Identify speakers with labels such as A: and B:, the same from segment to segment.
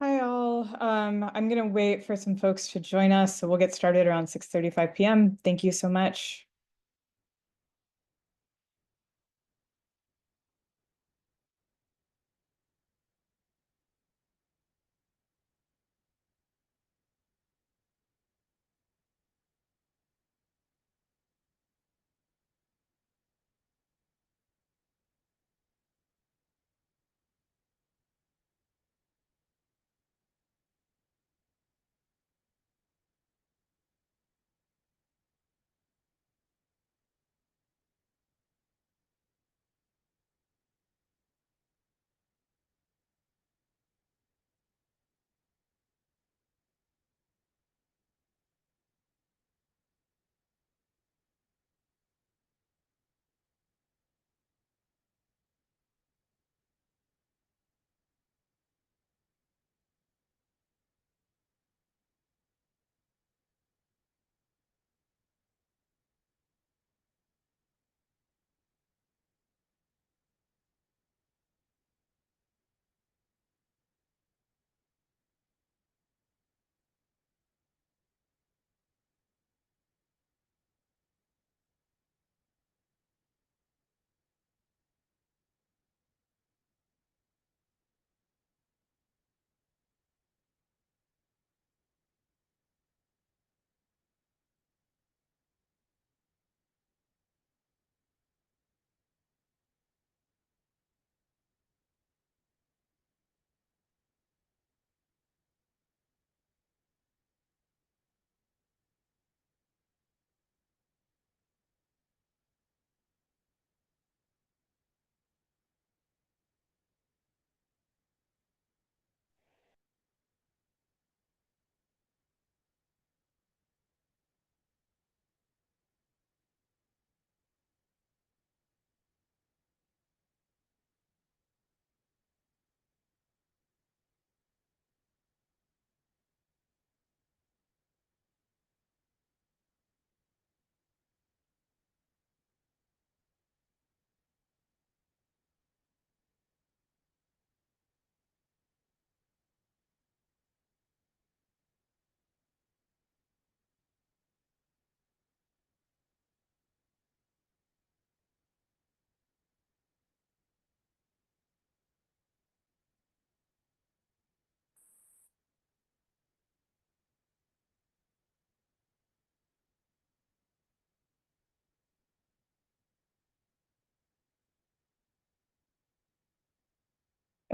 A: Hi all. I'm gonna wait for some folks to join us, so we'll get started around 6:35 p.m. Thank you so much.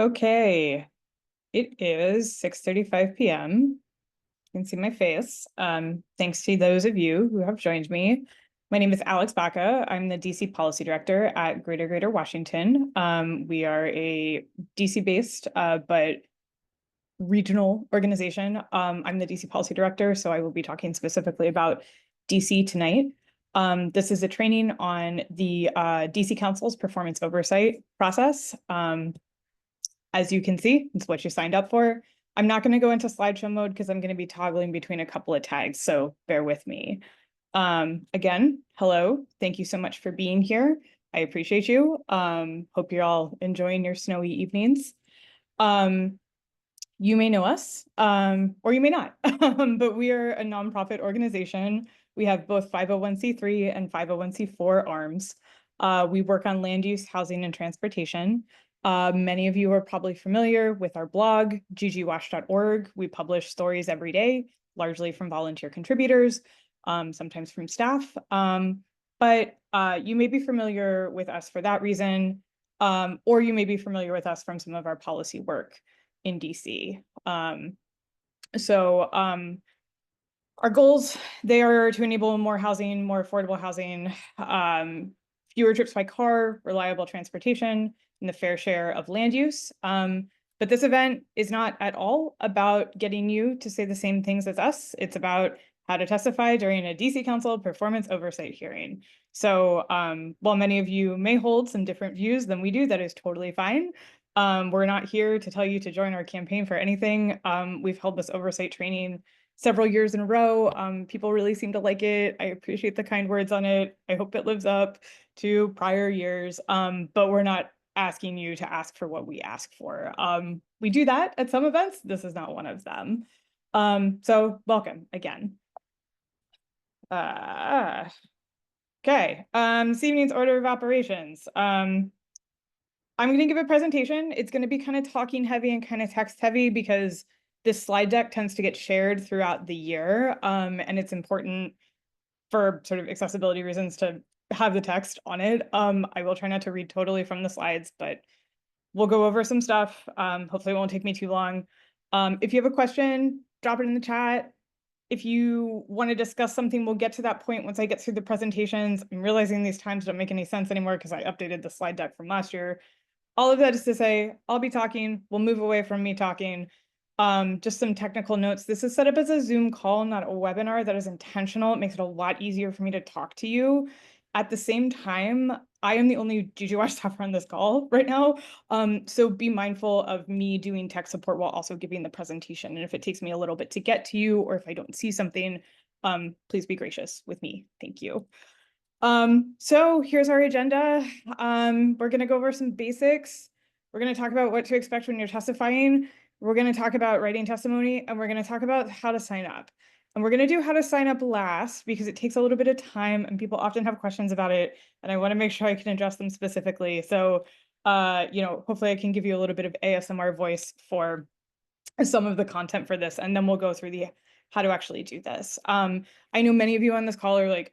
A: Okay, it is 6:35 p.m. You can see my face. Thanks to those of you who have joined me. My name is Alex Baca. I'm the DC Policy Director at Greater Washington. We are a DC-based but regional organization. I'm the DC Policy Director, so I will be talking specifically about DC tonight. This is a training on the DC Council's performance oversight process. As you can see, it's what you signed up for. I'm not going to go into slideshow mode because I'm going to be toggling between a couple of tags, so bear with me. Again, hello. Thank you so much for being here. I appreciate you. Hope you're all enjoying your snowy evenings. You may know us, or you may not, but we are a nonprofit organization. We have both 501c3 and 501c4 arms. We work on land use, housing, and transportation. Many of you are probably familiar with our blog, GGWash.org. We publish stories every day, largely from volunteer contributors, sometimes from staff. But you may be familiar with us for that reason, or you may be familiar with us from some of our policy work in DC. Our goals, they are to enable more housing, more affordable housing, fewer trips by car, reliable transportation, and the fair share of land use. But this event is not at all about getting you to say the same things as us. It's about how to testify during a DC Council performance oversight hearing. So while many of you may hold some different views than we do, that is totally fine. We're not here to tell you to join our campaign for anything. We've held this oversight training several years in a row. People really seem to like it. I appreciate the kind words on it. I hope it lives up to prior years, but we're not asking you to ask for what we ask for. We do that at some events. This is not one of them. So welcome again. Okay, this evening's order of operations. I'm going to give a presentation. It's going to be kind of talking heavy and kind of text heavy because this slide deck tends to get shared throughout the year. And it's important for sort of accessibility reasons to have the text on it. I will try not to read totally from the slides, but we'll go over some stuff. Hopefully it won't take me too long. If you have a question, drop it in the chat. If you want to discuss something, we'll get to that point once I get through the presentations. I'm realizing these times don't make any sense anymore because I updated the slide deck from last year. All of that is to say, I'll be talking, we'll move away from me talking. Just some technical notes. This is set up as a Zoom call, not a webinar. That is intentional. It makes it a lot easier for me to talk to you. At the same time, I am the only GGWash staffer on this call right now. So be mindful of me doing tech support while also giving the presentation. And if it takes me a little bit to get to you, or if I don't see something, please be gracious with me. Thank you. So here's our agenda. We're going to go over some basics. We're going to talk about what to expect when you're testifying. We're going to talk about writing testimony, and we're going to talk about how to sign up. And we're going to do how to sign up last because it takes a little bit of time and people often have questions about it. And I want to make sure I can address them specifically. So, hopefully I can give you a little bit of ASMR voice for some of the content for this, and then we'll go through the how to actually do this. I know many of you on this call are like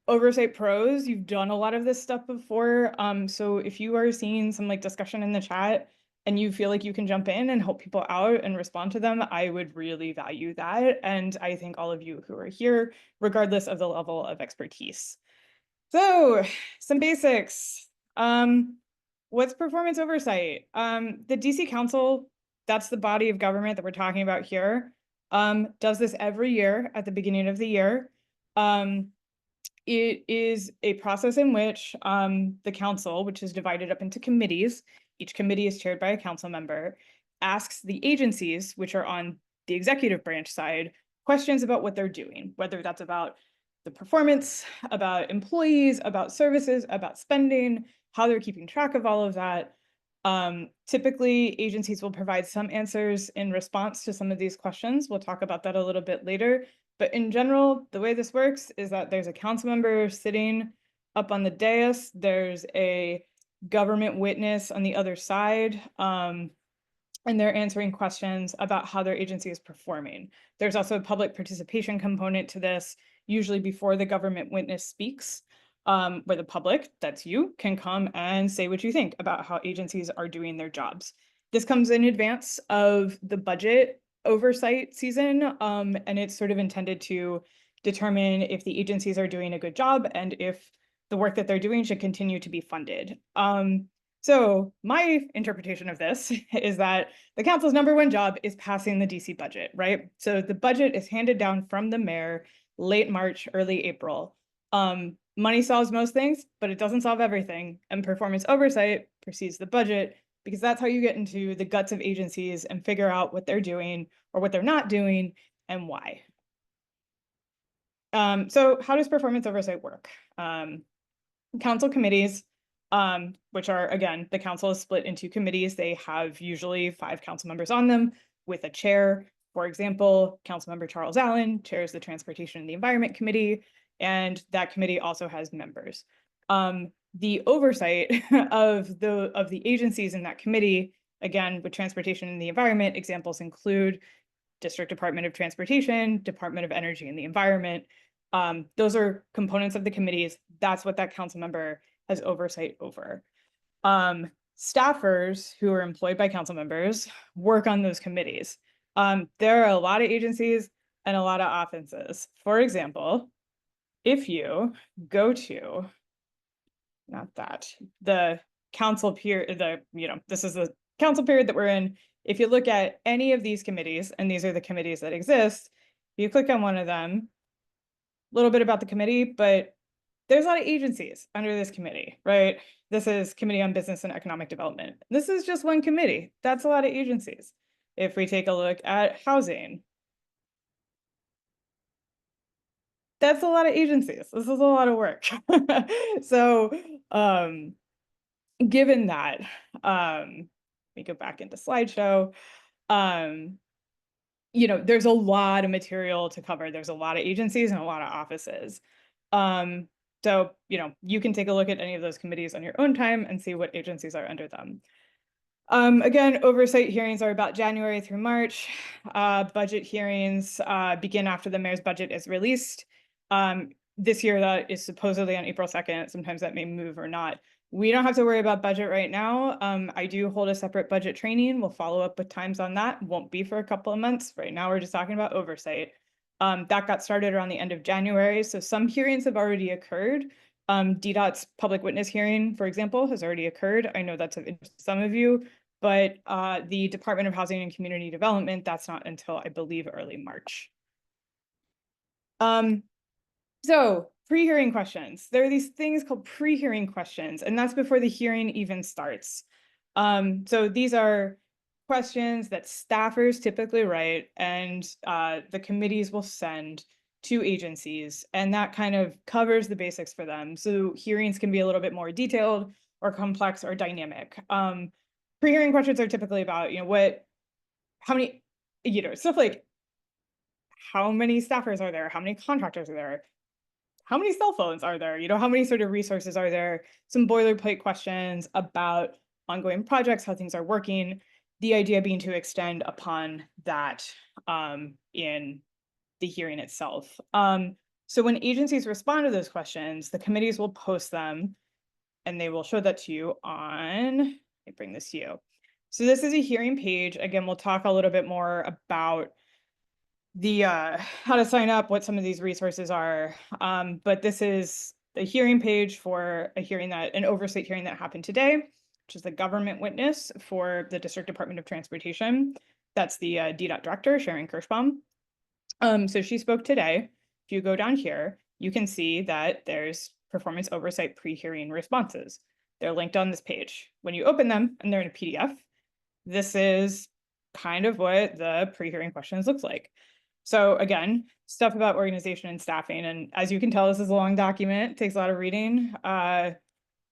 A: oversight pros. You've done a lot of this stuff before. So if you are seeing some like discussion in the chat and you feel like you can jump in and help people out and respond to them, I would really value that. And I thank all of you who are here, regardless of the level of expertise. So some basics. What's performance oversight? The DC Council, that's the body of government that we're talking about here, does this every year at the beginning of the year. It is a process in which the council, which is divided up into committees, each committee is chaired by a council member, asks the agencies, which are on the executive branch side, questions about what they're doing, whether that's about the performance, about employees, about services, about spending, how they're keeping track of all of that. Typically, agencies will provide some answers in response to some of these questions. We'll talk about that a little bit later. But in general, the way this works is that there's a council member sitting up on the dais. There's a government witness on the other side, and they're answering questions about how their agency is performing. There's also a public participation component to this, usually before the government witness speaks, where the public, that's you, can come and say what you think about how agencies are doing their jobs. This comes in advance of the budget oversight season, and it's sort of intended to determine if the agencies are doing a good job and if the work that they're doing should continue to be funded. So my interpretation of this is that the council's #1 job is passing the DC budget, right? So the budget is handed down from the mayor late March, early April. Money solves most things, but it doesn't solve everything. And performance oversight precedes the budget because that's how you get into the guts of agencies and figure out what they're doing or what they're not doing and why. So how does performance oversight work? Council committees, which are, again, the council is split into committees. They have usually 5 council members on them with a chair. For example, Councilmember Charles Allen chairs the Transportation and the Environment Committee, and that committee also has members. The oversight of the agencies in that committee, again, with Transportation and the Environment, examples include District Department of Transportation, Department of Energy and the Environment. Those are components of the committees. That's what that council member has oversight over. Staffers who are employed by council members work on those committees. There are a lot of agencies and a lot of offenses. For example, if you go to, not that, the council period, this is the council period that we're in. If you look at any of these committees, and these are the committees that exist, if you click on one of them, a little bit about the committee, but there's a lot of agencies under this committee, right? This is Committee on Business and Economic Development. This is just one committee. That's a lot of agencies. If we take a look at housing, that's a lot of agencies. This is a lot of work. So, given that, let me go back into slideshow. Um, there's a lot of material to cover. There's a lot of agencies and a lot of offices. Um, so, you can take a look at any of those committees on your own time and see what agencies are under them. Again, oversight hearings are about January through March. Budget hearings begin after the mayor's budget is released. This year, that is supposedly on April 2nd. Sometimes that may move or not. We don't have to worry about budget right now. I do hold a separate budget training. We'll follow up with times on that. Won't be for a couple of months. Right now, we're just talking about oversight. That got started around the end of January. So some hearings have already occurred. DDOT's public witness hearing, for example, has already occurred. I know that's of interest to some of you, but the Department of Housing and Community Development, that's not until, I believe, early March. So pre-hearing questions. There are these things called pre-hearing questions, and that's before the hearing even starts. So these are questions that staffers typically write and the committees will send to agencies, and that kind of covers the basics for them. So hearings can be a little bit more detailed or complex or dynamic. Pre-hearing questions are typically about, how many, stuff like how many staffers are there? How many contractors are there? How many cell phones are there? How many sort of resources are there? Some boilerplate questions about ongoing projects, how things are working. The idea being to extend upon that in the hearing itself. So when agencies respond to those questions, the committees will post them and they will show that to you on, let me bring this to you. So this is a hearing page. Again, we'll talk a little bit more about the how to sign up, what some of these resources are. But this is the hearing page for an oversight hearing that happened today, which is the government witness for the District Department of Transportation. That's the DDOT director, Sharon Kirschbaum. So she spoke today. If you go down here, you can see that there's performance oversight pre-hearing responses. They're linked on this page. When you open them and they're in a PDF, this is kind of what the pre-hearing questions looks like. So again, stuff about organization and staffing. And as you can tell, this is a long document, takes a lot of reading.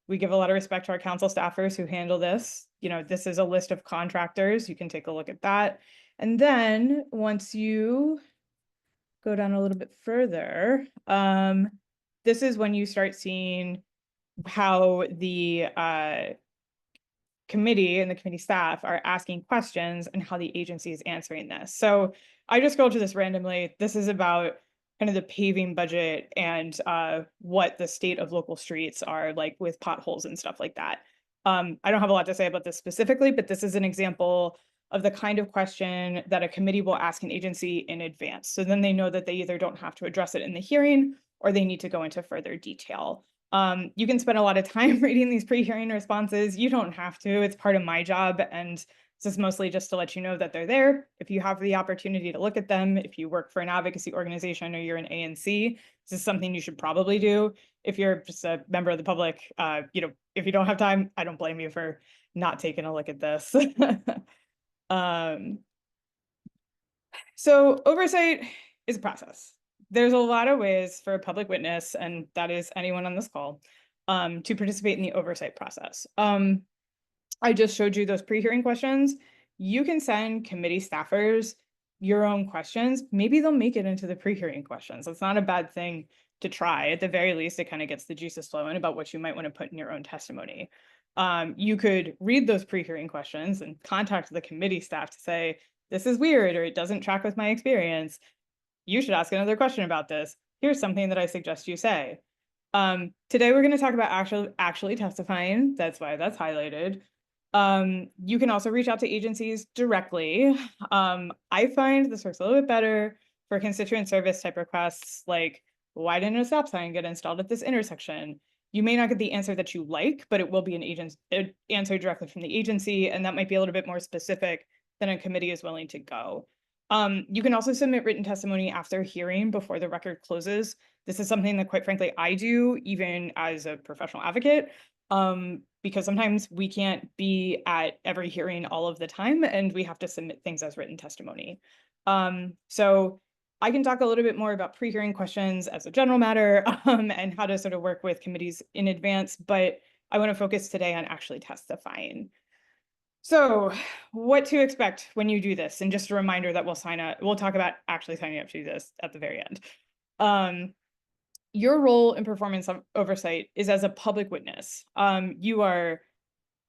A: We give a lot of respect to our council staffers who handle this. This is a list of contractors. You can take a look at that. And then once you go down a little bit further, this is when you start seeing how the committee and the committee staff are asking questions and how the agency is answering this. So I just scrolled to this randomly. This is about kind of the paving budget and what the state of local streets are like with potholes and stuff like that. I don't have a lot to say about this specifically, but this is an example of the kind of question that a committee will ask an agency in advance. So then they know that they either don't have to address it in the hearing or they need to go into further detail. You can spend a lot of time reading these pre-hearing responses. You don't have to. It's part of my job. And this is mostly just to let you know that they're there. If you have the opportunity to look at them, if you work for an advocacy organization or you're an ANC, this is something you should probably do. If you're just a member of the public, if you don't have time, I don't blame you for not taking a look at this. So oversight is a process. There's a lot of ways for a public witness, and that is anyone on this call, to participate in the oversight process. I just showed you those pre-hearing questions. You can send committee staffers your own questions. Maybe they'll make it into the pre-hearing questions. It's not a bad thing to try. At the very least, it kind of gets the juices flowing about what you might want to put in your own testimony. You could read those pre-hearing questions and contact the committee staff to say, this is weird, or it doesn't track with my experience. You should ask another question about this. Here's something that I suggest you say. Today, we're going to talk about actually testifying. That's why that's highlighted. You can also reach out to agencies directly. I find this works a little bit better for constituent service type requests, like, why didn't a stop sign get installed at this intersection? You may not get the answer that you like, but it will be an answer directly from the agency, and that might be a little bit more specific than a committee is willing to go. You can also submit written testimony after hearing before the record closes. This is something that, quite frankly, I do even as a professional advocate, because sometimes we can't be at every hearing all of the time, and we have to submit things as written testimony. So I can talk a little bit more about pre-hearing questions as a general matter, and how to sort of work with committees in advance, but I want to focus today on actually testifying. So what to expect when you do this? And just a reminder that we'll talk about actually signing up to do this at the very end. Your role in performance oversight is as a public witness. You are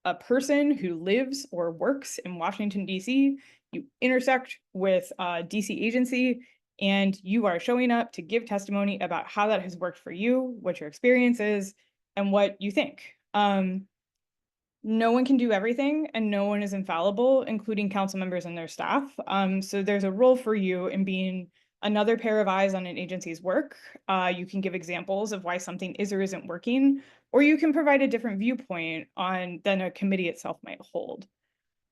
A: a person who lives or works in Washington, D.C. You intersect with a D.C. agency, and you are showing up to give testimony about how that has worked for you, what your experience is, and what you think. No one can do everything, and no one is infallible, including council members and their staff. So there's a role for you in being another pair of eyes on an agency's work. You can give examples of why something is or isn't working, or you can provide a different viewpoint than a committee itself might hold.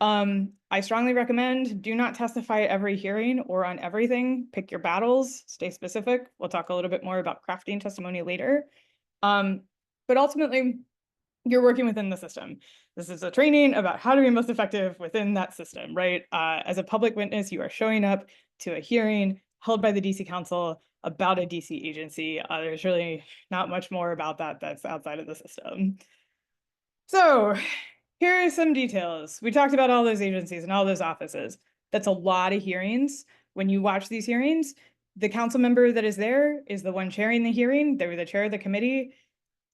A: I strongly recommend do not testify at every hearing or on everything. Pick your battles, stay specific. We'll talk a little bit more about crafting testimony later. But ultimately, you're working within the system. This is a training about how to be most effective within that system, right? As a public witness, you are showing up to a hearing held by the DC Council about a DC agency. There's really not much more about that that's outside of the system. So here are some details. We talked about all those agencies and all those offices. That's a lot of hearings. When you watch these hearings, the council member that is there is the one chairing the hearing. They're the chair of the committee.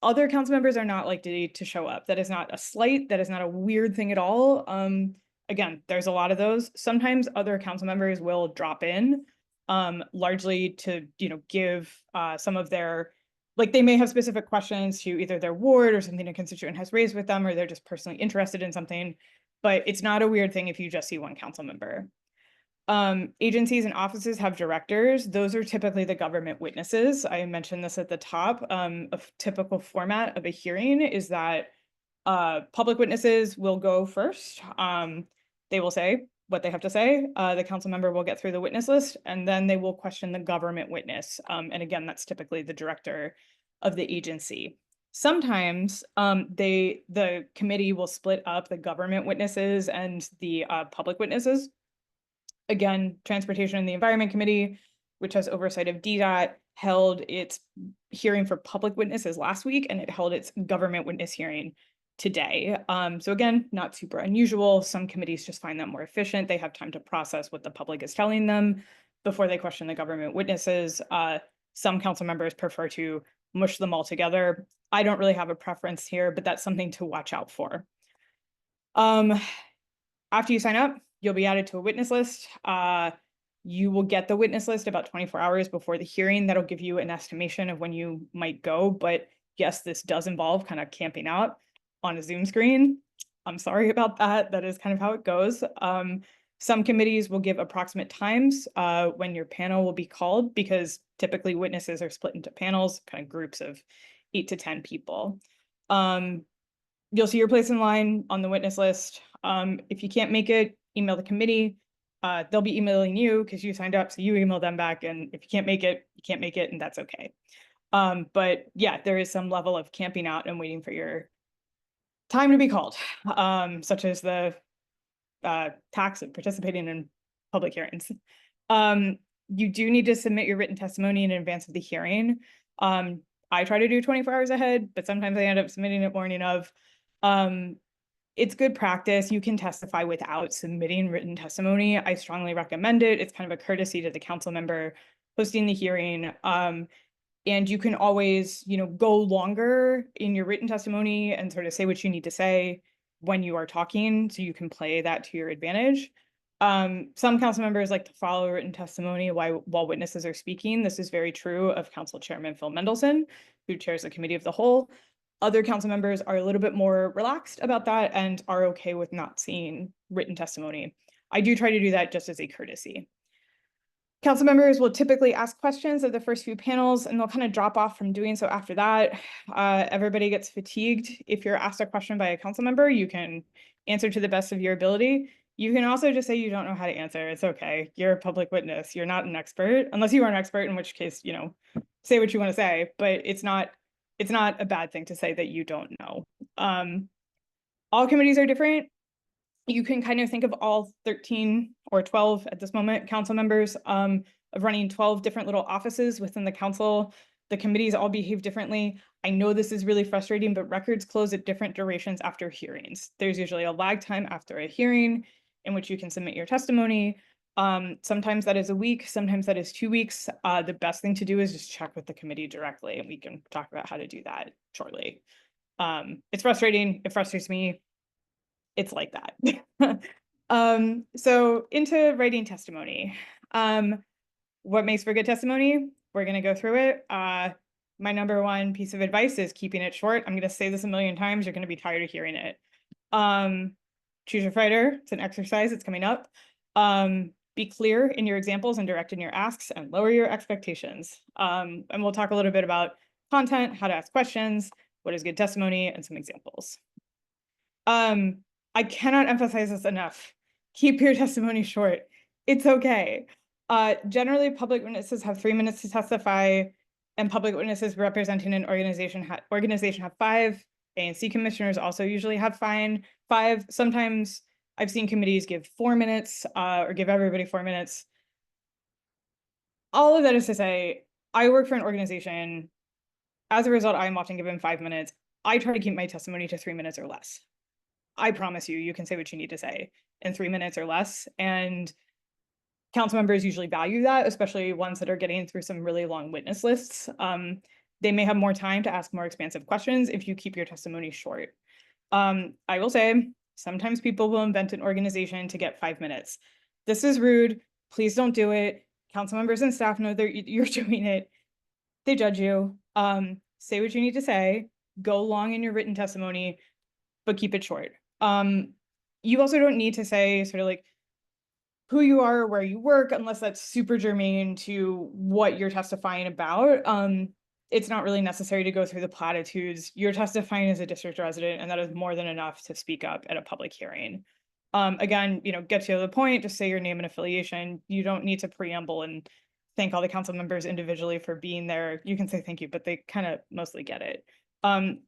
A: Other council members are not likely to show up. That is not a slight. That is not a weird thing at all. Again, there's a lot of those. Sometimes other council members will drop in, largely to give some of their, like they may have specific questions to either their ward or something a constituent has raised with them, or they're just personally interested in something. But it's not a weird thing if you just see one council member. Agencies and offices have directors. Those are typically the government witnesses. I mentioned this at the top. A typical format of a hearing is that public witnesses will go first. They will say what they have to say. The council member will get through the witness list, and then they will question the government witness. And again, that's typically the director of the agency. Sometimes the committee will split up the government witnesses and the public witnesses. Again, Transportation and the Environment Committee, which has oversight of DDOT, held its hearing for public witnesses last week, and it held its government witness hearing today. So again, not super unusual. Some committees just find that more efficient. They have time to process what the public is telling them before they question the government witnesses. Some council members prefer to mush them all together. I don't really have a preference here, but that's something to watch out for. After you sign up, you'll be added to a witness list. You will get the witness list about 24 hours before the hearing. That'll give you an estimation of when you might go. But yes, this does involve kind of camping out on a Zoom screen. I'm sorry about that. That is kind of how it goes. Some committees will give approximate times when your panel will be called, because typically witnesses are split into panels, kind of groups of 8 to 10 people. You'll see your place in line on the witness list. If you can't make it, email the committee. They'll be emailing you because you signed up, so you email them back. And if you can't make it, you can't make it, and that's okay. But yeah, there is some level of camping out and waiting for your time to be called, such as the tax of participating in public hearings. You do need to submit your written testimony in advance of the hearing. I try to do 24 hours ahead, but sometimes I end up submitting it morning of. It's good practice. You can testify without submitting written testimony. I strongly recommend it. It's kind of a courtesy to the council member hosting the hearing. And you can always, go longer in your written testimony and sort of say what you need to say when you are talking, so you can play that to your advantage. Some council members like to follow written testimony while witnesses are speaking. This is very true of Council Chairman Phil Mendelson, who chairs the Committee of the Whole. Other council members are a little bit more relaxed about that and are okay with not seeing written testimony. I do try to do that just as a courtesy. Council members will typically ask questions of the first few panels, and they'll kind of drop off from doing so after that. Everybody gets fatigued. If you're asked a question by a council member, you can answer to the best of your ability. You can also just say you don't know how to answer. It's okay. You're a public witness. You're not an expert, unless you are an expert, in which case, say what you want to say, but it's not a bad thing to say that you don't know. All committees are different. You can kind of think of all 13 or 12 at this moment council members of running 12 different little offices within the council. The committees all behave differently. I know this is really frustrating, but records close at different durations after hearings. There's usually a lag time after a hearing in which you can submit your testimony. Sometimes that is a week, sometimes that is 2 weeks. The best thing to do is just check with the committee directly, and we can talk about how to do that shortly. It's frustrating. It frustrates me. It's like that. So into writing testimony. What makes for good testimony? We're going to go through it. My number one piece of advice is keeping it short. I'm going to say this a million times. You're going to be tired of hearing it. Choose your fighter. It's an exercise. It's coming up. Be clear in your examples and direct in your asks, and lower your expectations. And we'll talk a little bit about content, how to ask questions, what is good testimony, and some examples. I cannot emphasize this enough. Keep your testimony short. It's okay. Generally, public witnesses have 3 minutes to testify, and public witnesses representing an organization have 5. ANC commissioners also usually have 5. Sometimes I've seen committees give 4 minutes, or give everybody 4 minutes. All of that is to say, I work for an organization. As a result, I am often given 5 minutes. I try to keep my testimony to 3 minutes or less. I promise you, you can say what you need to say in 3 minutes or less. And council members usually value that, especially ones that are getting through some really long witness lists. They may have more time to ask more expansive questions if you keep your testimony short. I will say, sometimes people will invent an organization to get 5 minutes. This is rude. Please don't do it. Council members and staff know you're doing it. They judge you. Say what you need to say. Go long in your written testimony, but keep it short. You also don't need to say sort of like who you are or where you work, unless that's super germane to what you're testifying about. It's not really necessary to go through the platitudes. You're testifying as a district resident, and that is more than enough to speak up at a public hearing. Again, get to the point, just say your name and affiliation. You don't need to preamble and thank all the council members individually for being there. You can say thank you, but they kind of mostly get it.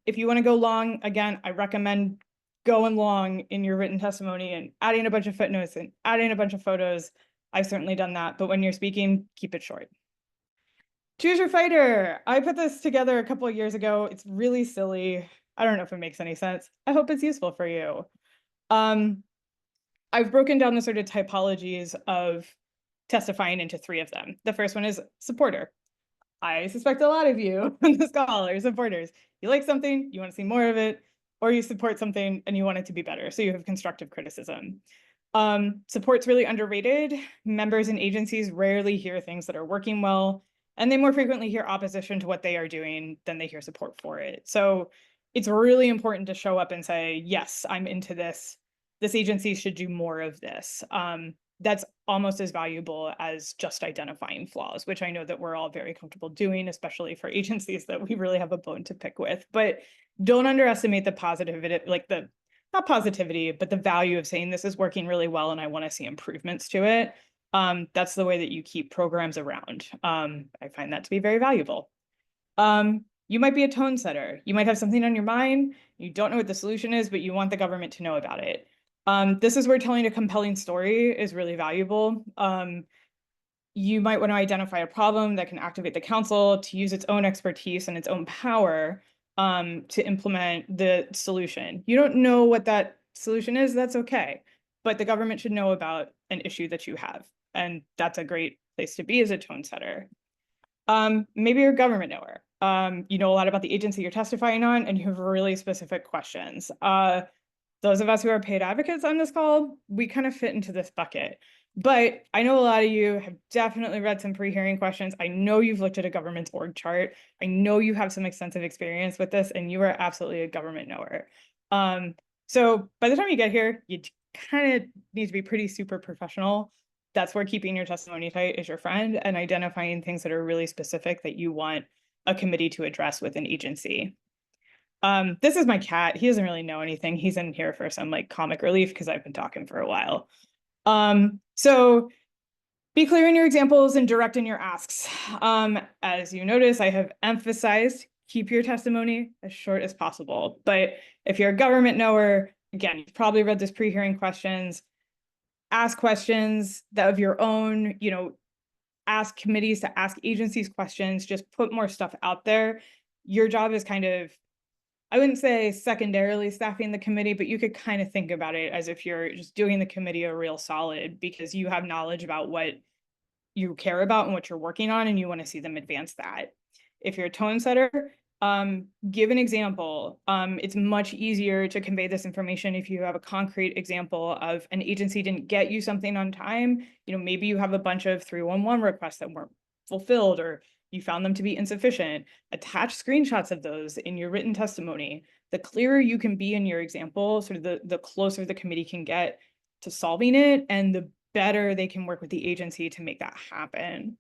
A: If you want to go long, again, I recommend going long in your written testimony and adding a bunch of footnotes and adding a bunch of photos. I've certainly done that, but when you're speaking, keep it short. Choose your fighter. I put this together a couple of years ago. It's really silly. I don't know if it makes any sense. I hope it's useful for you. I've broken down the sort of typologies of testifying into 3 of them. The first one is supporter. I suspect a lot of you on this call are supporters. You like something, you want to see more of it, or you support something and you want it to be better. So you have constructive criticism. Support's really underrated. Members and agencies rarely hear things that are working well, and they more frequently hear opposition to what they are doing than they hear support for it. So it's really important to show up and say, yes, I'm into this. This agency should do more of this. That's almost as valuable as just identifying flaws, which I know that we're all very comfortable doing, especially for agencies that we really have a bone to pick with. But don't underestimate the positivity, not positivity, but the value of saying this is working really well and I want to see improvements to it. That's the way that you keep programs around. I find that to be very valuable. You might be a tone setter. You might have something on your mind. You don't know what the solution is, but you want the government to know about it. This is where telling a compelling story is really valuable. You might want to identify a problem that can activate the council to use its own expertise and its own power to implement the solution. You don't know what that solution is, that's okay. But the government should know about an issue that you have. And that's a great place to be as a tone setter. Maybe you're a government knower. You know a lot about the agency you're testifying on, and you have really specific questions. Those of us who are paid advocates on this call, we kind of fit into this bucket. But I know a lot of you have definitely read some pre-hearing questions. I know you've looked at a government's org chart. I know you have some extensive experience with this, and you are absolutely a government knower. So by the time you get here, you kind of need to be pretty super professional. That's where keeping your testimony tight is your friend, and identifying things that are really specific that you want a committee to address with an agency. This is my cat. He doesn't really know anything. He's in here for some like comic relief because I've been talking for a while. So be clear in your examples and direct in your asks. As you notice, I have emphasized keep your testimony as short as possible. But if you're a government knower, again, you've probably read this pre-hearing questions. Ask questions that of your own, ask committees, to ask agencies questions, just put more stuff out there. Your job is kind of, I wouldn't say secondarily staffing the committee, but you could kind of think about it as if you're just doing the committee a real solid because you have knowledge about what you care about and what you're working on, and you want to see them advance that. If you're a tone setter, give an example. It's much easier to convey this information if you have a concrete example of an agency didn't get you something on time. Maybe you have a bunch of 311 requests that weren't fulfilled, or you found them to be insufficient. Attach screenshots of those in your written testimony. The clearer you can be in your example, sort of the closer the committee can get to solving it, and the better they can work with the agency to make that happen.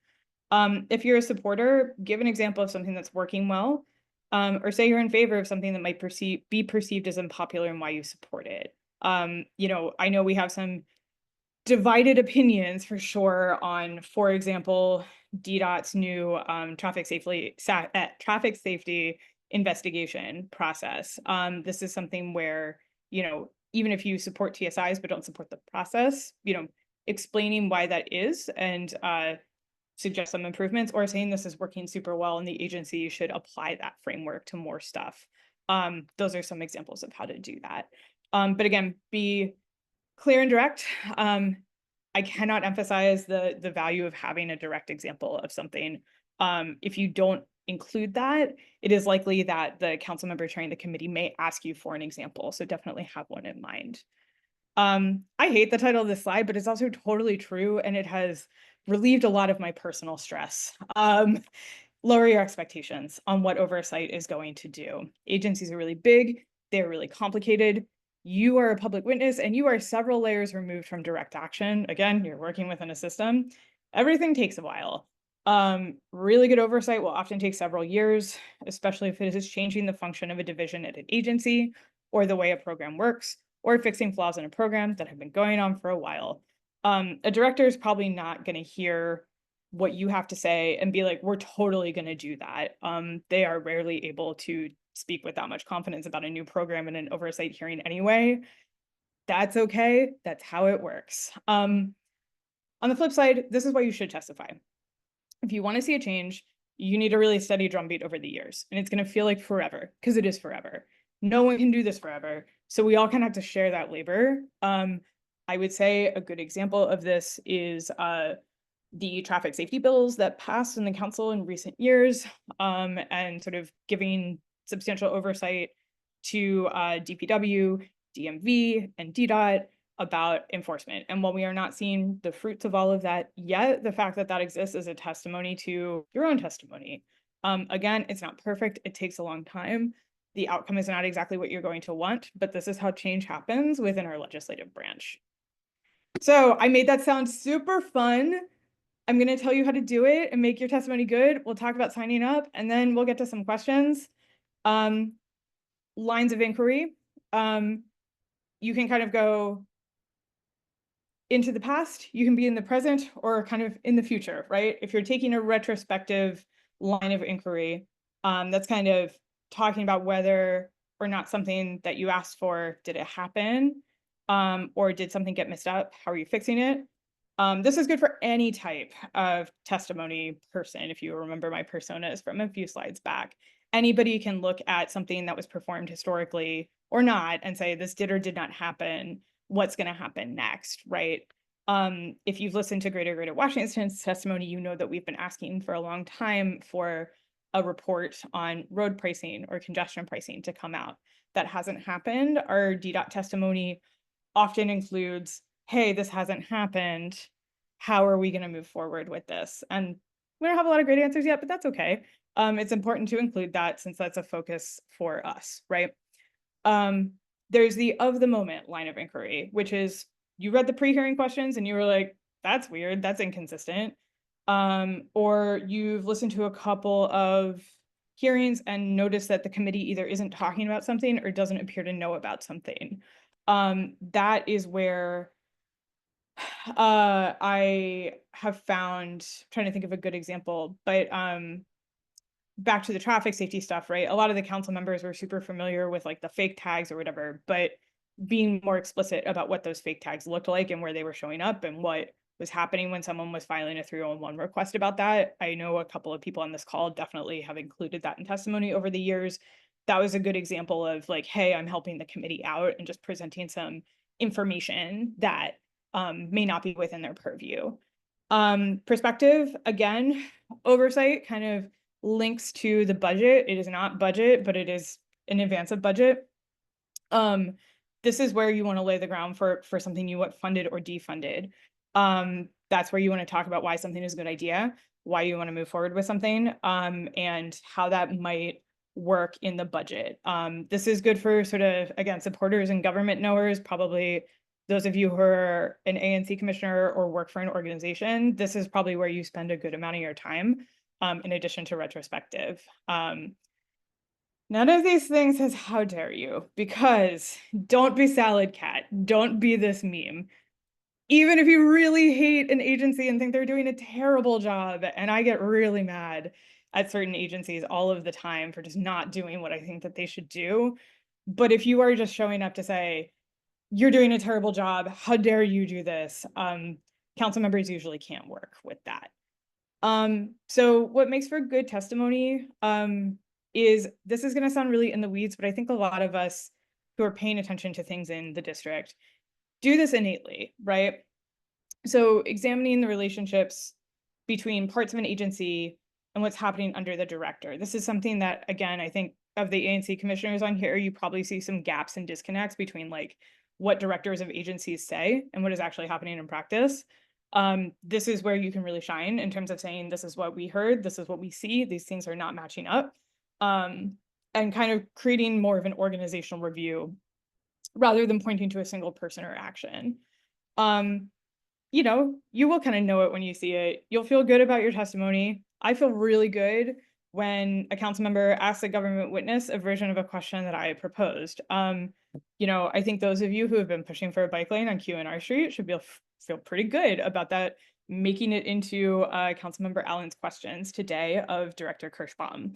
A: If you're a supporter, give an example of something that's working well, or say you're in favor of something that might be perceived as unpopular and why you support it. I know we have some divided opinions for sure on, for example, DDOT's new traffic safety investigation process. This is something where, even if you support TSIs but don't support the process, explaining why that is and suggest some improvements, or saying this is working super well and the agency should apply that framework to more stuff. Those are some examples of how to do that. But again, be clear and direct. I cannot emphasize the value of having a direct example of something. If you don't include that, it is likely that the council member chairing the committee may ask you for an example. So definitely have one in mind. I hate the title of this slide, but it's also totally true, and it has relieved a lot of my personal stress. Lower your expectations on what oversight is going to do. Agencies are really big, they're really complicated. You are a public witness, and you are several layers removed from direct action. Again, you're working within a system. Everything takes a while. Really good oversight will often take several years, especially if it is changing the function of a division at an agency, or the way a program works, or fixing flaws in a program that have been going on for a while. A director is probably not going to hear what you have to say and be like, we're totally going to do that. They are rarely able to speak with that much confidence about a new program in an oversight hearing anyway. That's okay. That's how it works. On the flip side, this is why you should testify. If you want to see a change, you need a really steady drumbeat over the years, and it's going to feel like forever, because it is forever. No one can do this forever. So we all kind of have to share that labor. I would say a good example of this is the traffic safety bills that passed in the council in recent years, and sort of giving substantial oversight to DPW, DMV, and DDOT about enforcement. And while we are not seeing the fruits of all of that yet, the fact that that exists is a testimony to your own testimony. Again, it's not perfect. It takes a long time. The outcome is not exactly what you're going to want, but this is how change happens within our legislative branch. So I made that sound super fun. I'm going to tell you how to do it and make your testimony good. We'll talk about signing up, and then we'll get to some questions. Lines of inquiry. You can kind of go into the past, you can be in the present, or kind of in the future, right? If you're taking a retrospective line of inquiry, that's kind of talking about whether or not something that you asked for, did it happen? Or did something get messed up? How are you fixing it? This is good for any type of testimony person. If you remember my personas from a few slides back, anybody can look at something that was performed historically or not and say, this did or did not happen. What's going to happen next, right? If you've listened to Greater Washington's testimony, you know that we've been asking for a long time for a report on road pricing or congestion pricing to come out. That hasn't happened. Our DDOT testimony often includes, hey, this hasn't happened. How are we going to move forward with this? And we don't have a lot of great answers yet, but that's okay. It's important to include that since that's a focus for us, right? There's the of the moment line of inquiry, which is you read the pre-hearing questions and you were like, that's weird, that's inconsistent. Or you've listened to a couple of hearings and noticed that the committee either isn't talking about something or doesn't appear to know about something. That is where I have found, trying to think of a good example, but back to the traffic safety stuff, right? A lot of the council members were super familiar with like the fake tags or whatever, but being more explicit about what those fake tags looked like and where they were showing up and what was happening when someone was filing a 301 request about that. I know a couple of people on this call definitely have included that in testimony over the years. That was a good example of like, hey, I'm helping the committee out and just presenting some information that may not be within their purview. Perspective, again, oversight kind of links to the budget. It is not budget, but it is in advance of budget. This is where you want to lay the ground for something you want funded or defunded. That's where you want to talk about why something is a good idea, why you want to move forward with something, and how that might work in the budget. This is good for sort of, again, supporters and government knowers, probably those of you who are an ANC commissioner or work for an organization. This is probably where you spend a good amount of your time, in addition to retrospective. None of these things says, how dare you? Because don't be salad cat. Don't be this meme. Even if you really hate an agency and think they're doing a terrible job, and I get really mad at certain agencies all of the time for just not doing what I think that they should do. But if you are just showing up to say, you're doing a terrible job, how dare you do this? Council members usually can't work with that. So what makes for good testimony is, this is going to sound really in the weeds, but I think a lot of us who are paying attention to things in the district do this innately, right? So examining the relationships between parts of an agency and what's happening under the director. This is something that, again, I think of the ANC commissioners on here, you probably see some gaps and disconnects between like what directors of agencies say and what is actually happening in practice. This is where you can really shine in terms of saying, this is what we heard, this is what we see, these things are not matching up, and kind of creating more of an organizational review rather than pointing to a single person or action. You know, you will kind of know it when you see it. You'll feel good about your testimony. I feel really good when a council member asks a government witness a version of a question that I proposed. You know, I think those of you who have been pushing for a bike lane on Q&R Street should feel pretty good about that making it into Councilmember Allen's questions today of Director Kirschbaum.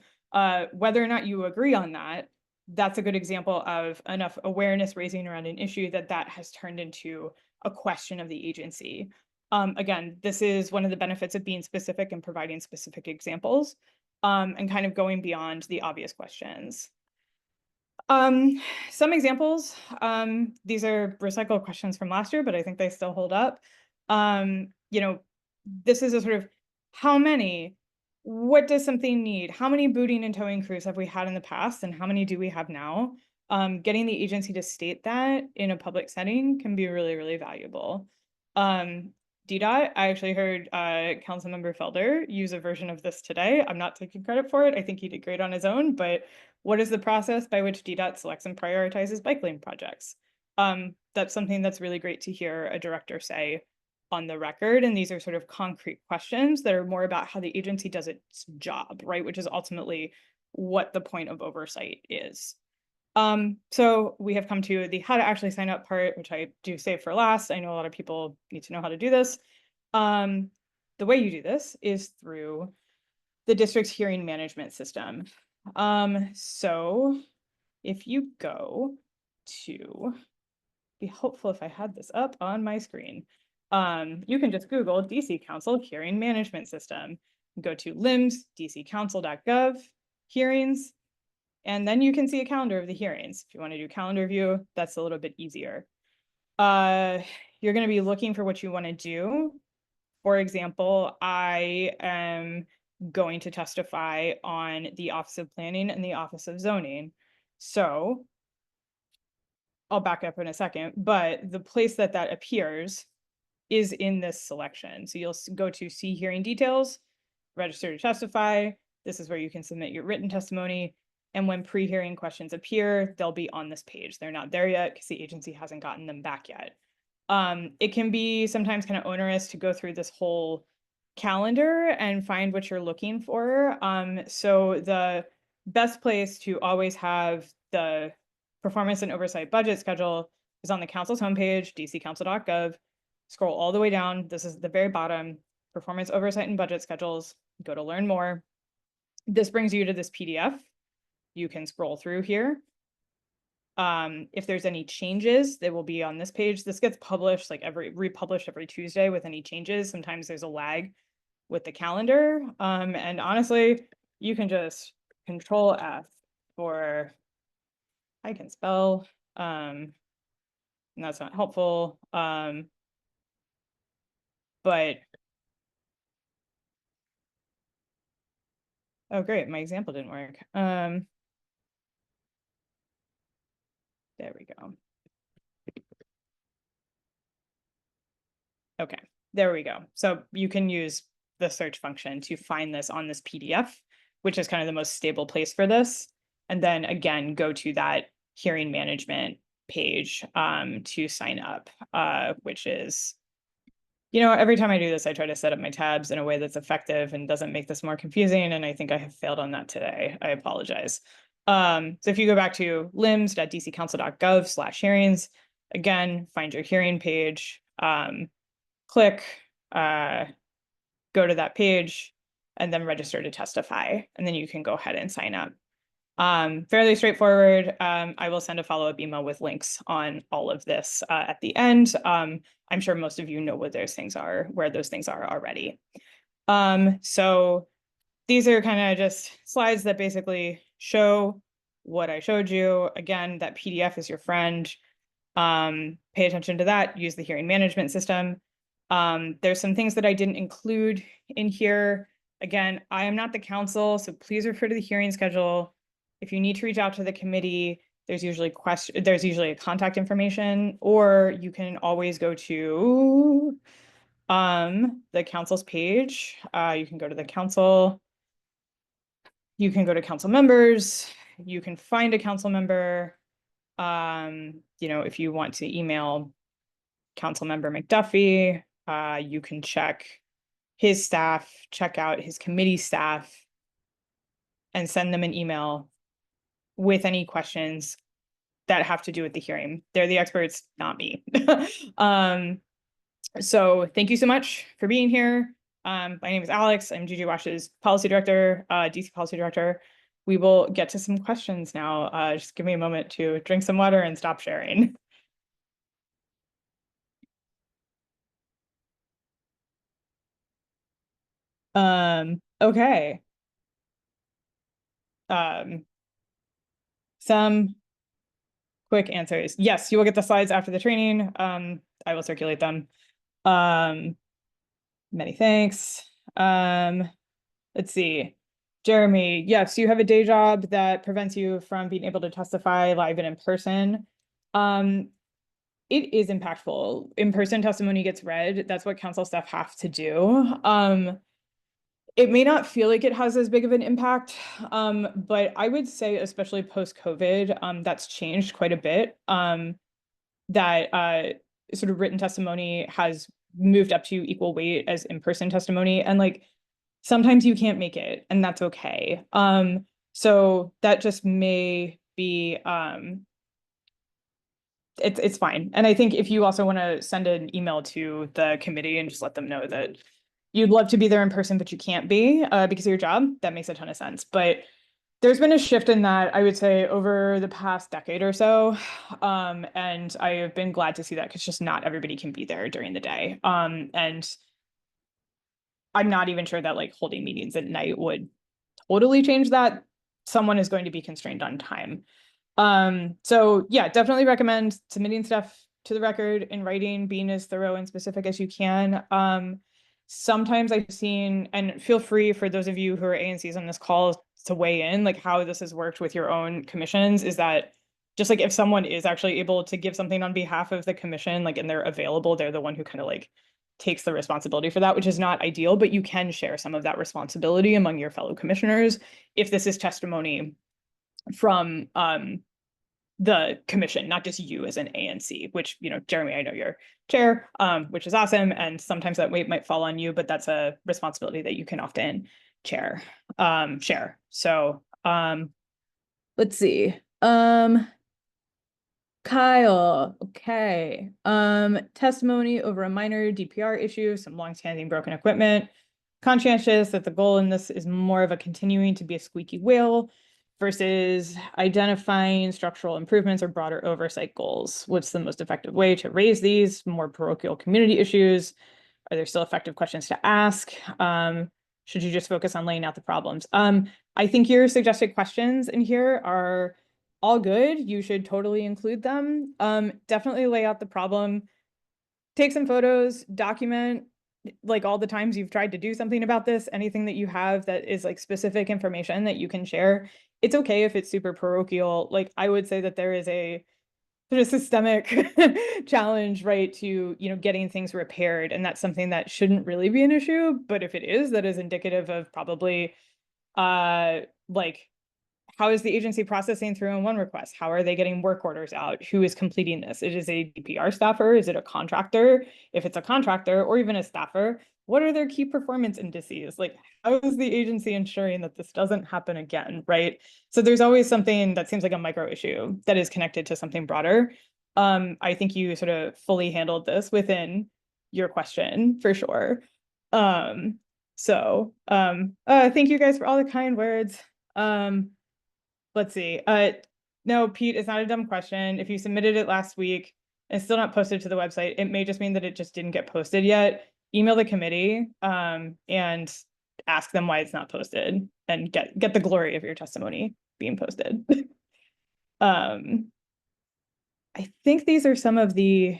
A: Whether or not you agree on that, that's a good example of enough awareness raising around an issue that has turned into a question of the agency. Again, this is one of the benefits of being specific and providing specific examples, and kind of going beyond the obvious questions. Some examples, these are recycled questions from last year, but I think they still hold up. You know, this is a sort of, how many, what does something need? How many booting and towing crews have we had in the past, and how many do we have now? Getting the agency to state that in a public setting can be really, really valuable. DDOT, I actually heard Councilmember Felder use a version of this today. I'm not taking credit for it. I think he did great on his own, but what is the process by which DDOT selects and prioritizes bike lane projects? That's something that's really great to hear a director say on the record. And these are sort of concrete questions that are more about how the agency does its job, right? Which is ultimately what the point of oversight is. So we have come to the how to actually sign up part, which I do save for last. I know a lot of people need to know how to do this. The way you do this is through the district's hearing management system. So if you go to, be helpful if I had this up on my screen. You can just Google DC Council Hearing Management System. Go to LIMS, dccouncil.gov, hearings, and then you can see a calendar of the hearings. If you want to do calendar view, that's a little bit easier. You're going to be looking for what you want to do. For example, I am going to testify on the Office of Planning and the Office of Zoning. So I'll back up in a second, but the place that appears is in this selection. So you'll go to see hearing details, register to testify. This is where you can submit your written testimony. And when pre-hearing questions appear, they'll be on this page. They're not there yet because the agency hasn't gotten them back yet. It can be sometimes kind of onerous to go through this whole calendar and find what you're looking for. So the best place to always have the performance and oversight budget schedule is on the council's homepage, dccouncil.gov. Scroll all the way down. This is the very bottom, performance oversight and budget schedules. Go to learn more. This brings you to this PDF. You can scroll through here. If there's any changes, they will be on this page. This gets published like republished every Tuesday with any changes. Sometimes there's a lag with the calendar. And honestly, you can just Control F for I can spell, and that's not helpful. But oh great, my example didn't work. There we go. Okay, there we go. So you can use the search function to find this on this PDF, which is kind of the most stable place for this. And then again, go to that hearing management page to sign up, which is, every time I do this, I try to set up my tabs in a way that's effective and doesn't make this more confusing. And I think I have failed on that today. I apologize. So if you go back to limbs.dccouncil.gov/hearings, again, find your hearing page, click, go to that page, and then register to testify. And then you can go ahead and sign up. Fairly straightforward. I will send a follow-up email with links on all of this at the end. I'm sure most of you know what those things are, where those things are already. So these are kind of just slides that basically show what I showed you. Again, that PDF is your friend. Pay attention to that. Use the hearing management system. There's some things that I didn't include in here. Again, I am not the council, so please refer to the hearing schedule. If you need to reach out to the committee, there's usually a contact information, or you can always go to the council's page. You can go to the council. You can go to council members. You can find a council member. If you want to email council member McDuffie, you can check his staff, check out his committee staff, and send them an email with any questions that have to do with the hearing. They're the experts, not me. So thank you so much for being here. My name is Alex. I'm GGWash's policy director, DC policy director. We will get to some questions now. Just give me a moment to drink some water and stop sharing. Okay. Some quick answers. Yes, you will get the slides after the training. I will circulate them. Many thanks. Let's see. Jeremy, yes, you have a day job that prevents you from being able to testify live and in person. It is impactful. In-person testimony gets read. That's what council staff have to do. It may not feel like it has as big of an impact, but I would say, especially post-COVID, that's changed quite a bit. That sort of written testimony has moved up to equal weight as in-person testimony, and like sometimes you can't make it, and that's okay. So that just may be it's fine. And I think if you also want to send an email to the committee and just let them know that you'd love to be there in person, but you can't be because of your job, that makes a ton of sense. But there's been a shift in that, I would say, over the past decade or so. And I have been glad to see that because just not everybody can be there during the day. And I'm not even sure that like holding meetings at night would totally change that. Someone is going to be constrained on time. So yeah, definitely recommend submitting stuff to the record in writing, being as thorough and specific as you can. Sometimes I've seen, and feel free for those of you who are ANCs on this call to weigh in, like how this has worked with your own commissions, is that just like if someone is actually able to give something on behalf of the commission, like, and they're available, they're the one who kind of like takes the responsibility for that, which is not ideal, but you can share some of that responsibility among your fellow commissioners if this is testimony from the commission, not just you as an ANC, which, Jeremy, I know you're chair, which is awesome. And sometimes that weight might fall on you, but that's a responsibility that you can often share. So let's see. Kyle, okay. Testimony over a minor DPR issue, some longstanding broken equipment. Conscientious that the goal in this is more of a continuing to be a squeaky wheel versus identifying structural improvements or broader oversight goals. What's the most effective way to raise these more parochial community issues? Are there still effective questions to ask? Should you just focus on laying out the problems? I think your suggested questions in here are all good. You should totally include them. Definitely lay out the problem. Take some photos, document like all the times you've tried to do something about this, anything that you have that is like specific information that you can share. It's okay if it's super parochial. Like I would say that there is a sort of systemic challenge, right, to, getting things repaired. And that's something that shouldn't really be an issue. But if it is, that is indicative of probably like how is the agency processing through in one request? How are they getting work orders out? Who is completing this? It is a DPR staffer? Is it a contractor? If it's a contractor or even a staffer, what are their key performance indices? Like, how is the agency ensuring that this doesn't happen again, right? So there's always something that seems like a micro issue that is connected to something broader. I think you sort of fully handled this within your question for sure. Thank you guys for all the kind words. Let's see. No, Pete, it's not a dumb question. If you submitted it last week and it's still not posted to the website, it may just mean that it just didn't get posted yet. Email the committee and ask them why it's not posted and get the glory of your testimony being posted. I think these are some of the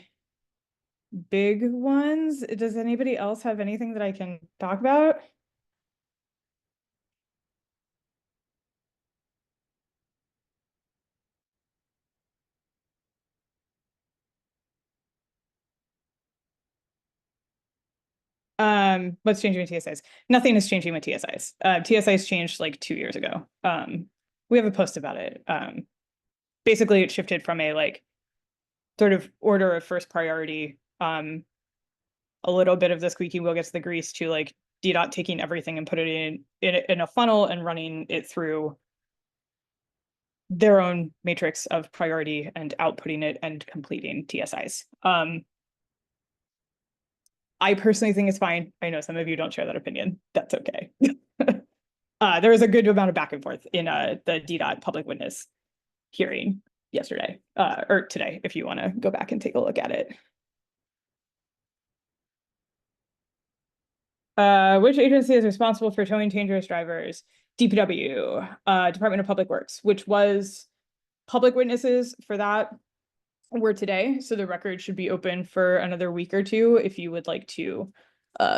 A: big ones. Does anybody else have anything that I can talk about? What's changing with TSIs? Nothing is changing with TSIs. TSIs changed like 2 years ago. We have a post about it. Basically it shifted from a like sort of order of first priority, a little bit of the squeaky wheel gets the grease to like DDOT taking everything and put it in a funnel and running it through their own matrix of priority and outputting it and completing TSIs. I personally think it's fine. I know some of you don't share that opinion. That's okay. There was a good amount of back and forth in the DDOT public witness hearing yesterday, or today, if you want to go back and take a look at it. Which agency is responsible for towing dangerous drivers? DPW, Department of Public Works, which was public witnesses for that were today. So the record should be open for another week or two if you would like to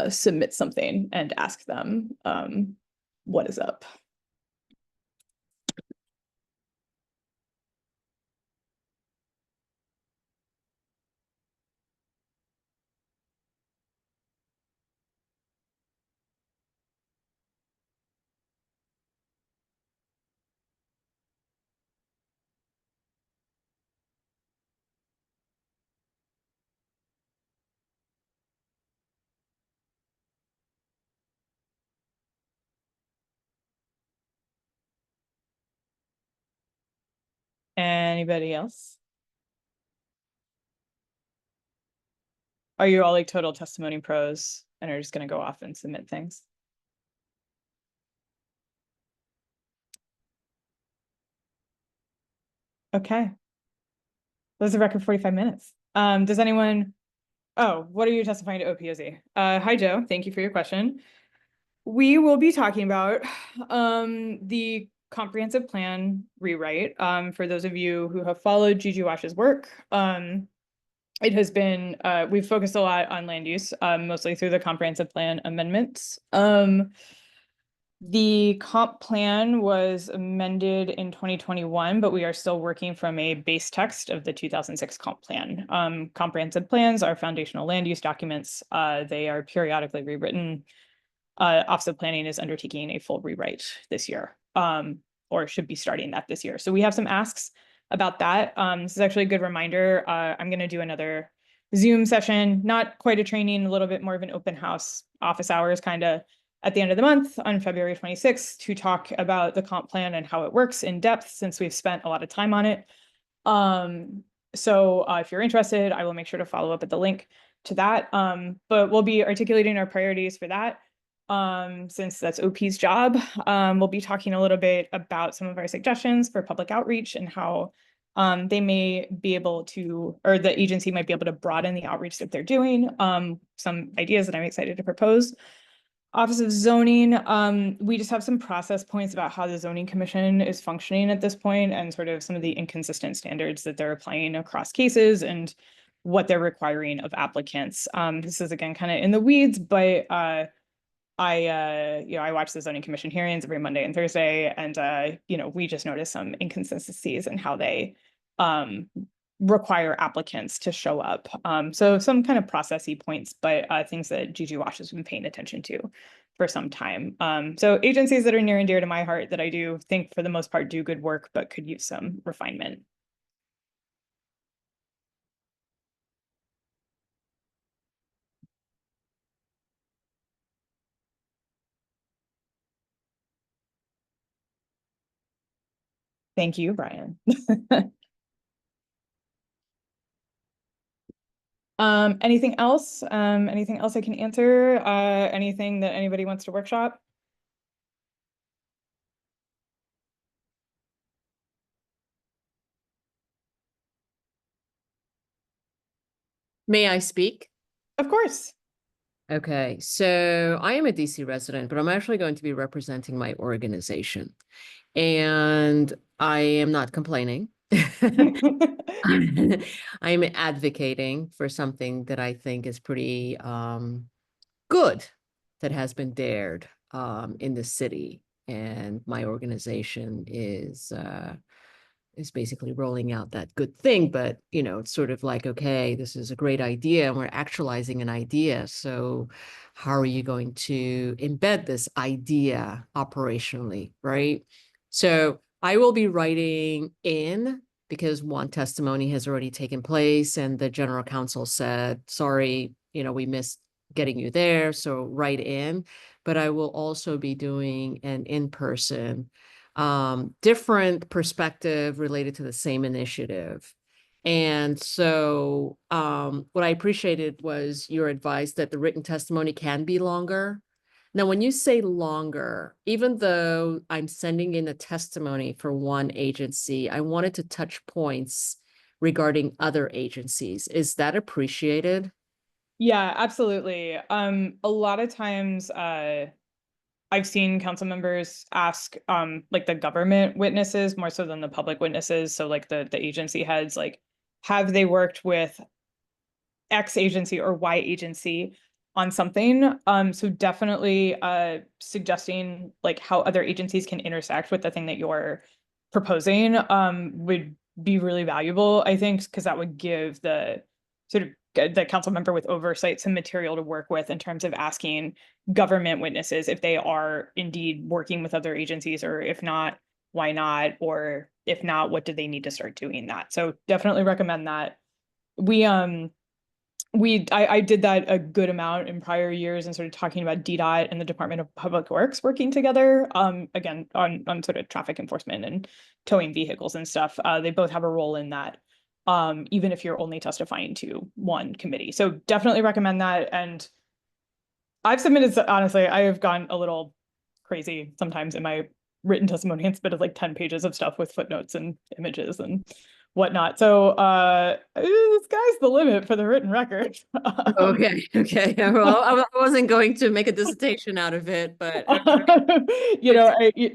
A: submit something and ask them what is up. Anybody else? Are you all like total testimony pros and are just going to go off and submit things? Okay. That was a record 45 minutes. Does anyone, what are you testifying to OPOZ? Hi, Joe. Thank you for your question. We will be talking about the comprehensive plan rewrite. For those of you who have followed GGWash's work, it has been, we've focused a lot on land use, mostly through the comprehensive plan amendments. The comp plan was amended in 2021, but we are still working from a base text of the 2006 comp plan. Comprehensive plans are foundational land use documents. They are periodically rewritten. Office of Planning is undertaking a full rewrite this year, or should be starting that this year. So we have some asks about that. This is actually a good reminder. I'm going to do another Zoom session, not quite a training, a little bit more of an open house office hours kind of at the end of the month on February 26th to talk about the comp plan and how it works in depth since we've spent a lot of time on it. So if you're interested, I will make sure to follow up at the link to that. But we'll be articulating our priorities for that. since that's OP's job. We'll be talking a little bit about some of our suggestions for public outreach and how they may be able to, or the agency might be able to broaden the outreach that they're doing. Some ideas that I'm excited to propose. Office of Zoning, we just have some process points about how the Zoning Commission is functioning at this point and sort of some of the inconsistent standards that they're applying across cases and what they're requiring of applicants. This is again kind of in the weeds, but I watch the Zoning Commission hearings every Monday and Thursday, and we just noticed some inconsistencies in how they require applicants to show up. So some kind of processy points, but things that GGWash has been paying attention to for some time. So agencies that are near and dear to my heart that I do think for the most part do good work, but could use some refinement. Thank you, Brian. Anything else? Anything else I can answer? Anything that anybody wants to workshop?
B: May I speak?
A: Of course.
B: Okay, so I am a DC resident, but I'm actually going to be representing my organization. And I am not complaining. I'm advocating for something that I think is pretty good that has been dared in the city. And my organization is basically rolling out that good thing, but it's sort of like, okay, this is a great idea and we're actualizing an idea. So how are you going to embed this idea operationally, right? So I will be writing in because one testimony has already taken place and the general counsel said, sorry, we missed getting you there. So write in, but I will also be doing an in-person different perspective related to the same initiative. And so what I appreciated was your advice that the written testimony can be longer. Now, when you say longer, even though I'm sending in a testimony for one agency, I wanted to touch points regarding other agencies. Is that appreciated?
A: Yeah, absolutely. A lot of times, I've seen council members ask like the government witnesses more so than the public witnesses. So like the agency heads, like, have they worked with X agency or Y agency on something? So definitely suggesting like how other agencies can intersect with the thing that you're proposing would be really valuable, I think, because that would give the sort of the council member with oversight some material to work with in terms of asking government witnesses if they are indeed working with other agencies, or if not, why not? Or if not, what do they need to start doing that? So definitely recommend that. I did that a good amount in prior years and sort of talking about DDOT and the Department of Public Works working together, again, on sort of traffic enforcement and towing vehicles and stuff. They both have a role in that, even if you're only testifying to one committee. So definitely recommend that. And I've submitted, honestly, I have gone a little crazy sometimes in my written testimony and submitted like 10 pages of stuff with footnotes and images and whatnot. So the sky's the limit for the written record.
B: Okay, okay. Well, I wasn't going to make a dissertation out of it, but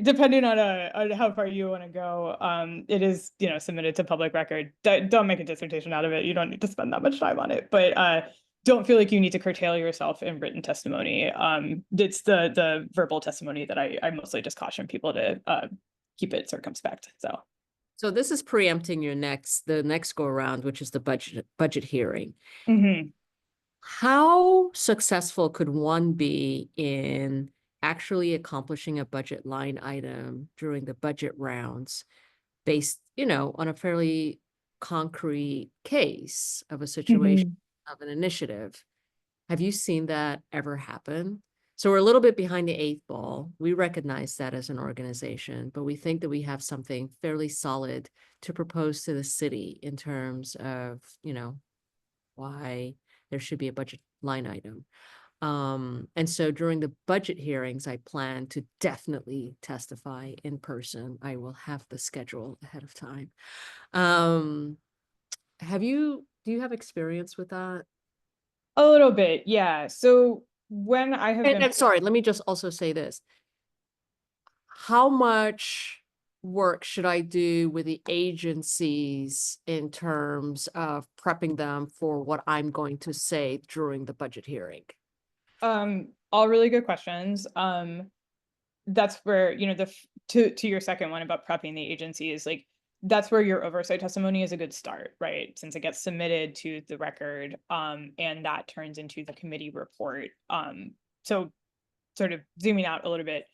A: Depending on how far you want to go, it is, submitted to public record. Don't make a dissertation out of it. You don't need to spend that much time on it, but don't feel like you need to curtail yourself in written testimony. It's the verbal testimony that I mostly just caution people to keep it circumspect.
B: So this is preempting the next go around, which is the budget hearing.
A: Mhm.
B: How successful could one be in actually accomplishing a budget line item during the budget rounds based, on a fairly concrete case of a situation
A: Mhm.
B: of an initiative? Have you seen that ever happen? So we're a little bit behind the eighth ball. We recognize that as an organization, but we think that we have something fairly solid to propose to the city in terms of, why there should be a budget line item. And so during the budget hearings, I plan to definitely testify in person. I will have the schedule ahead of time. Do you have experience with that?
A: A little bit, yeah. So when I have been
B: And sorry, let me just also say this. How much work should I do with the agencies in terms of prepping them for what I'm going to say during the budget hearing?
A: all really good questions. That's where, to your second one about prepping the agency is like, that's where your oversight testimony is a good start, right? Since it gets submitted to the record, and that turns into the committee report. So sort of zooming out a little bit,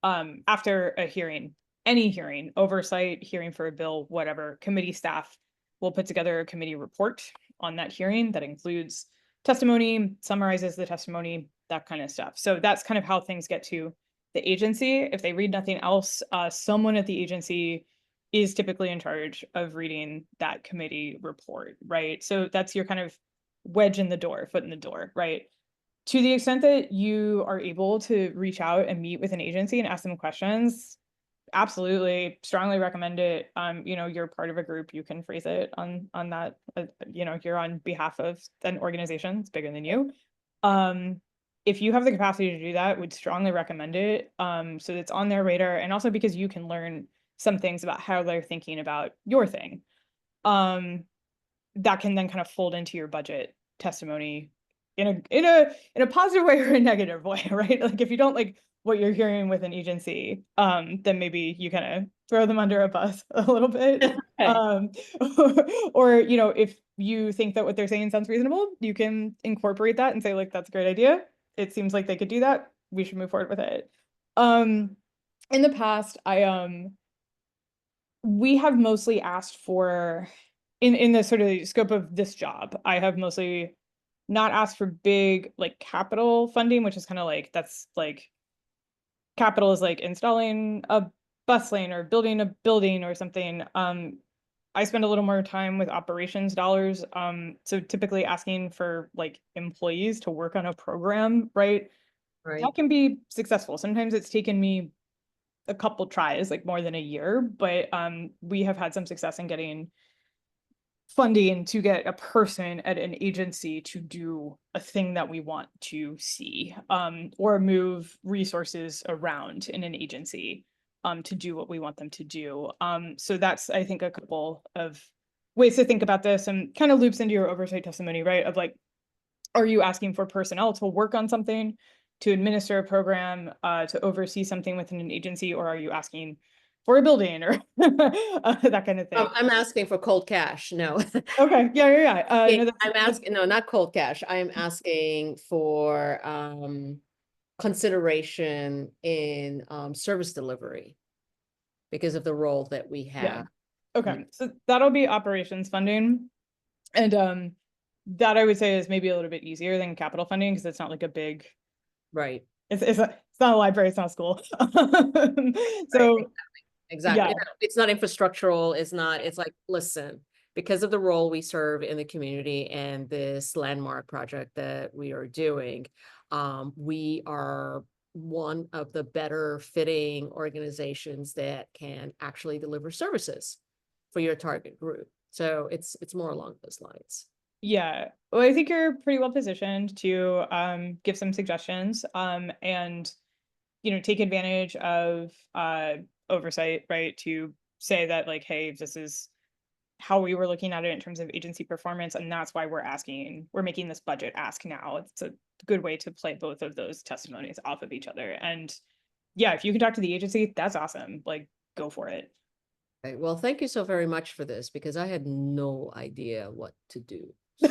A: after a hearing, any hearing, oversight, hearing for a bill, whatever, committee staff will put together a committee report on that hearing that includes testimony, summarizes the testimony, that kind of stuff. So that's kind of how things get to the agency. If they read nothing else, someone at the agency is typically in charge of reading that committee report, right? So that's your kind of wedge in the door, foot in the door, right? To the extent that you are able to reach out and meet with an agency and ask them questions, absolutely, strongly recommend it. You're part of a group, you can phrase it on that, you're on behalf of an organization, it's bigger than you. Um, if you have the capacity to do that, would strongly recommend it. So it's on their radar, and also because you can learn some things about how they're thinking about your thing. Um, that can then kind of fold into your budget testimony in a positive way or a negative way, right? Like if you don't like what you're hearing with an agency, then maybe you kind of throw them under a bus a little bit.
B: Okay.
A: Um, or if you think that what they're saying sounds reasonable, you can incorporate that and say, like, that's a great idea. It seems like they could do that. We should move forward with it. Um, in the past, we have mostly asked for, in the sort of scope of this job, I have mostly not asked for big like capital funding, which is kind of like, that's like, capital is like installing a bus lane or building a building or something. I spend a little more time with operations dollars. So typically asking for like employees to work on a program, right? That
B: Right.
A: can be successful. Sometimes it's taken me a couple tries, like more than a year, but we have had some success in getting funding to get a person at an agency to do a thing that we want to see, or move resources around in an agency, to do what we want them to do. So that's, I think, a couple of ways to think about this, and kind of loops into your oversight testimony, right? Of like, are you asking for personnel to work on something, to administer a program, to oversee something within an agency, or are you asking for a building or that kind of thing?
B: I'm asking for cold cash. No.
A: Okay, yeah, yeah, yeah.
B: Okay,
A: No,
B: I'm asking, no, not cold cash. I am asking for consideration in service delivery because of the role that we
A: yeah.
B: have.
A: Okay, so that'll be operations funding, and that I would say is maybe a little bit easier than capital funding because it's not like a big.
B: Right.
A: It's not a library, it's not a school.
B: Right.
A: So
B: Exactly.
A: yeah,
B: No, it's not infrastructural. It's not, it's like, listen, because of the role we serve in the community and this landmark project that we are doing, we are one of the better fitting organizations that can actually deliver services for your target group. So it's more along those lines.
A: yeah. Well, I think you're pretty well positioned to give some suggestions, and take advantage of oversight, right? To say that like, hey, this is how we were looking at it in terms of agency performance, and that's why we're making this budget ask now. It's a good way to play both of those testimonies off of each other. And yeah, if you can talk to the agency, that's awesome. Like, go for it.
B: Okay, well, thank you so very much for this because I had no idea what to do. So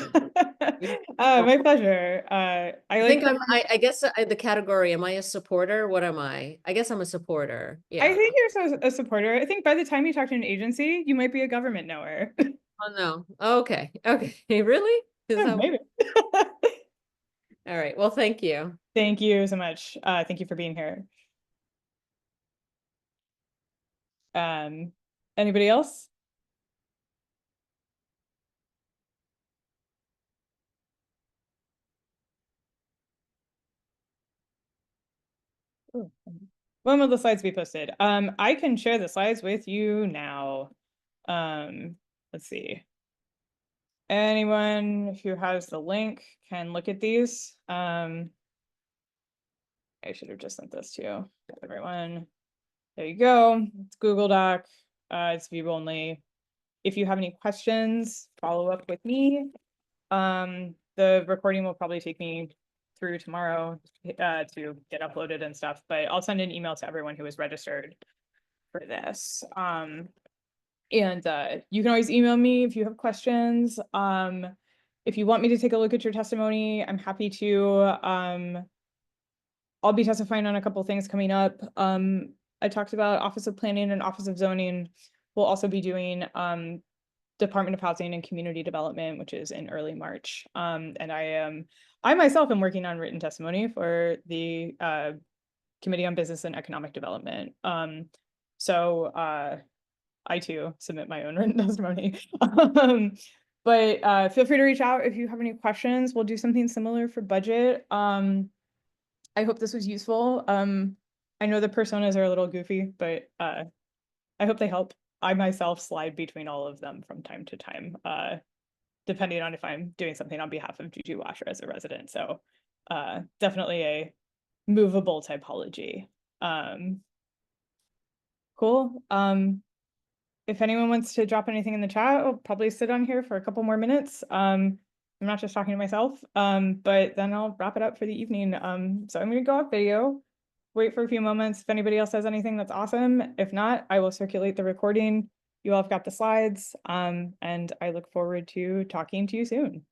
A: My pleasure. I
B: I
A: like
B: think I guess the category, am I a supporter? What am I? I guess I'm a supporter.
A: I
B: Yeah.
A: think you're a supporter. I think by the time you talk to an agency, you might be a government knower.
B: Oh, no. Okay. Okay. Really? Is
A: Yeah,
B: that
A: maybe.
B: all right? Well, thank you.
A: Thank you so much. Thank you for being here. Um, Anybody else? Ooh. When will the slides be posted? I can share the slides with you now. Let's see. Anyone who has the link can look at these. I should have just sent this to everyone. There you go. It's Google Doc. It's view only. If you have any questions, follow up with me. The recording will probably take me through tomorrow to get uploaded and stuff, but I'll send an email to everyone who is registered for this. And you can always email me if you have questions. If you want me to take a look at your testimony, I'm happy to. I'll be testifying on a couple things coming up. I talked about Office of Planning and Office of Zoning. We'll also be doing Department of Housing and Community Development, which is in early March. And I myself am working on written testimony for the Committee on Business and Economic Development. So I too submit my own written testimony. But feel free to reach out if you have any questions. We'll do something similar for budget. I hope this was useful. I know the personas are a little goofy, but I hope they help. I myself slide between all of them from time to time, depending on if I'm doing something on behalf of GGWash or as a resident. So definitely a movable typology. Cool. If anyone wants to drop anything in the chat, I'll probably sit on here for a couple more minutes. I'm not just talking to myself, but then I'll wrap it up for the evening. So I'm gonna go off video, wait for a few moments. If anybody else has anything, that's awesome. If not, I will circulate the recording. You all have got the slides, and I look forward to talking to you soon.